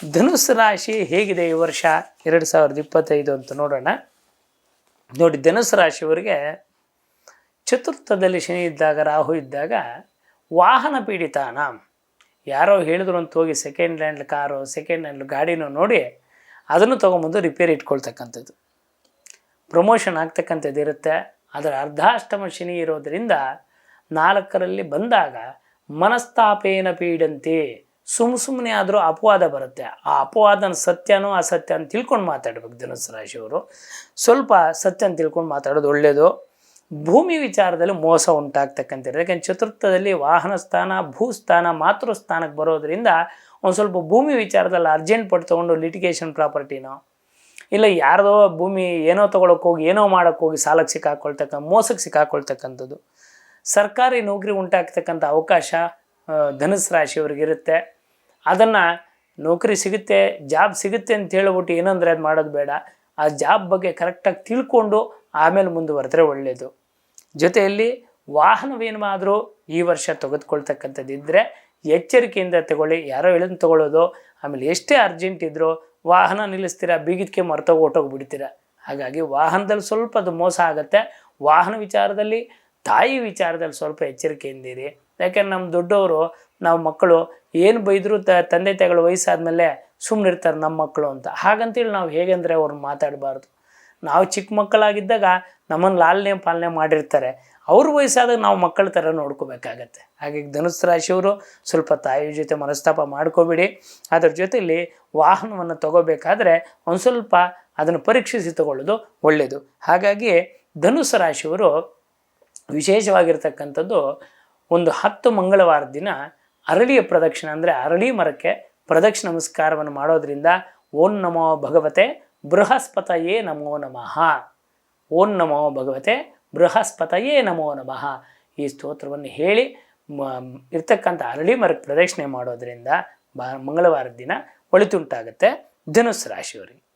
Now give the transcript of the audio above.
ಧನುಸ್ಸು ರಾಶಿ ಹೇಗಿದೆ ಈ ವರ್ಷ 2025 ಅಂತ ನೋಡೋಣ. ನೋಡಿ, ಧನುಸ್ಸು ರಾಶಿಯವರಿಗೆ ಚತುರ್ಥದಲ್ಲಿ ಶನಿ ಇದ್ದಾಗ, ರಾಹು ಇದ್ದಾಗ ವಾಹನ ಪೀಡಿತಾನ, ಯಾರೋ ಹೇಳಿದ್ರು ಅಂತ ಹೋಗಿ second hand car, second hand ಗಾಡಿನೂ ನೋಡಿ ಅದನ್ನು ತೊಗೊಂಬಂದು ರಿಪೇರಿ ಇಟ್ಕೊಳ್ತಕ್ಕಂಥದ್ದು, ಪ್ರಮೋಷನ್ ಆಗ್ತಕ್ಕಂಥದ್ದು ಇರುತ್ತೆ. ಅದರ ಅರ್ಧಾಷ್ಟಮ ಶನಿ ಇರೋದರಿಂದ 4ರಲ್ಲಿ ಬಂದಾಗ ಮನಸ್ತಾಪೇನ ಪೀಡಂತೆ, ಸುಮ್ಮನೆ ಆದರೂ ಅಪವಾದ ಬರುತ್ತೆ. ಆ ಅಪವಾದನ ಸತ್ಯನೋ ಅಸತ್ಯ ಅಂತ ತಿಳ್ಕೊಂಡು ಮಾತಾಡ್ಬೇಕು. ಧನುಸ್ಸು ರಾಶಿಯವರು ಸ್ವಲ್ಪ ಸತ್ಯನ ತಿಳ್ಕೊಂಡು ಮಾತಾಡೋದು ಒಳ್ಳೆಯದು. ಭೂಮಿ ವಿಚಾರದಲ್ಲಿ ಮೋಸ ಉಂಟಾಗ್ತಕ್ಕಂಥದ್ದು, ಯಾಕೆಂದ್ರೆ ಚತುರ್ಥದಲ್ಲಿ ವಾಹನ ಸ್ಥಾನ, ಭೂಸ್ಥಾನ, ಮಾತೃಸ್ಥಾನಕ್ಕೆ ಬರೋದರಿಂದ ಒಂದು ಸ್ವಲ್ಪ ಭೂಮಿ ವಿಚಾರದಲ್ಲಿ ಅರ್ಜೆಂಟ್ ಪಟ್ಟು ತೊಗೊಂಡು ಲಿಟಿಗೇಷನ್ ಪ್ರಾಪರ್ಟಿನೋ ಇಲ್ಲ ಯಾರ್ದೋ ಭೂಮಿ ಏನೋ ತೊಗೊಳಕ್ಕೆ ಹೋಗಿ ಏನೋ ಮಾಡೋಕ್ಕೆ ಹೋಗಿ ಸಾಲಕ್ಕೆ ಮೋಸಕ್ಕೆ ಸಿಕ್ಕಾಕೊಳ್ತಕ್ಕಂಥದ್ದು, ಸರ್ಕಾರಿ ನೌಕರಿ ಉಂಟಾಗ್ತಕ್ಕಂಥ ಅವಕಾಶ ಧನುಸ್ಸು ರಾಶಿಯವ್ರಿಗಿರುತ್ತೆ. ಅದನ್ನು ನೌಕರಿ ಸಿಗುತ್ತೆ, ಜಾಬ್ ಸಿಗುತ್ತೆ ಅಂತ ಹೇಳ್ಬಿಟ್ಟು ಏನಂದರೆ ಅದು ಮಾಡೋದು ಬೇಡ. ಆ ಜಾಬ್ ಬಗ್ಗೆ ಕರೆಕ್ಟಾಗಿ ತಿಳ್ಕೊಂಡು ಆಮೇಲೆ ಮುಂದುವರೆದ್ರೆ ಒಳ್ಳೆಯದು. ಜೊತೆಯಲ್ಲಿ ವಾಹನವೇನಾದರೂ ಈ ವರ್ಷ ತೆಗೆದುಕೊಳ್ತಕ್ಕಂಥದ್ದಿದ್ದರೆ ಎಚ್ಚರಿಕೆಯಿಂದ ತಗೊಳ್ಳಿ. ಯಾರೋ ಹೇಳಿದ್ ತೊಗೊಳ್ಳೋದು, ಆಮೇಲೆ ಎಷ್ಟೇ ಅರ್ಜೆಂಟ್ ಇದ್ದರೂ ವಾಹನ ನಿಲ್ಲಿಸ್ತೀರ, ಬೀಗಿದಕ್ಕೆ ಹೊರಟೋಗ್ಬಿಡ್ತೀರ. ಹಾಗಾಗಿ ವಾಹನದಲ್ಲಿ ಸ್ವಲ್ಪ ಅದು ಮೋಸ ಆಗುತ್ತೆ. ವಾಹನ ವಿಚಾರದಲ್ಲಿ, ತಾಯಿ ವಿಚಾರದಲ್ಲಿ ಸ್ವಲ್ಪ ಎಚ್ಚರಿಕೆಯಿಂದಿರಿ. ಯಾಕೆಂದ್ರೆ ನಮ್ಮ ದೊಡ್ಡವರು, ನಾವು ಮಕ್ಕಳು ಏನು ಬೈದರೂ ತಂದೆ ತಾಯಿಗಳು ವಯಸ್ಸಾದಮೇಲೆ ಸುಮ್ಮನಿರ್ತಾರೆ ನಮ್ಮ ಮಕ್ಕಳು ಅಂತ. ಹಾಗಂತೇಳಿ ನಾವು ಹೇಗೆಂದರೆ ಅವ್ರನ್ನ ಮಾತಾಡಬಾರ್ದು. ನಾವು ಚಿಕ್ಕ ಮಕ್ಕಳಾಗಿದ್ದಾಗ ನಮ್ಮನ್ನು ಲಾಲನೆ ಪಾಲನೆ ಮಾಡಿರ್ತಾರೆ, ಅವ್ರ ವಯಸ್ಸಾದಾಗ ನಾವು ಮಕ್ಕಳ ಥರ ನೋಡ್ಕೋಬೇಕಾಗತ್ತೆ. ಹಾಗಾಗಿ ಧನುಸ್ಸು ರಾಶಿಯವರು ಸ್ವಲ್ಪ ತಾಯಿ ಜೊತೆ ಮನಸ್ತಾಪ ಮಾಡ್ಕೋಬೇಡಿ. ಅದರ ಜೊತೆಯಲ್ಲಿ ವಾಹನವನ್ನು ತಗೋಬೇಕಾದ್ರೆ ಒಂದು ಸ್ವಲ್ಪ ಅದನ್ನು ಪರೀಕ್ಷಿಸಿ ತಗೊಳ್ಳೋದು ಒಳ್ಳೆಯದು. ಹಾಗಾಗಿ ಧನುಸ್ಸು ರಾಶಿಯವರು ವಿಶೇಷವಾಗಿರ್ತಕ್ಕಂಥದ್ದು, ಒಂದು 10 ಮಂಗಳವಾರ ದಿನ ಅರಳಿಯ ಪ್ರದಕ್ಷಿಣೆ, ಅಂದರೆ ಅರಳಿ ಮರಕ್ಕೆ ಪ್ರದಕ್ಷಿಣ ನಮಸ್ಕಾರವನ್ನು ಮಾಡೋದ್ರಿಂದ ಓಂ ನಮೋ ಭಗವತೆ ಬೃಹಸ್ಪತಯೇ ನಮೋ ನಮಃ, ಓಂ ನಮೋ ಭಗವತೆ ಬೃಹಸ್ಪತಯೇ ನಮೋ ನಮಃ ಈ ಸ್ತೋತ್ರವನ್ನು ಹೇಳಿ ಇರ್ತಕ್ಕಂಥ ಅರಳಿ ಮರಕ್ಕೆ ಪ್ರದಕ್ಷಿಣೆ ಮಾಡೋದ್ರಿಂದ ಮಂಗಳವಾರದ ದಿನ ಒಳಿತುಂಟಾಗುತ್ತೆ ಧನುಸ್ಸು ರಾಶಿಯವರಿಗೆ.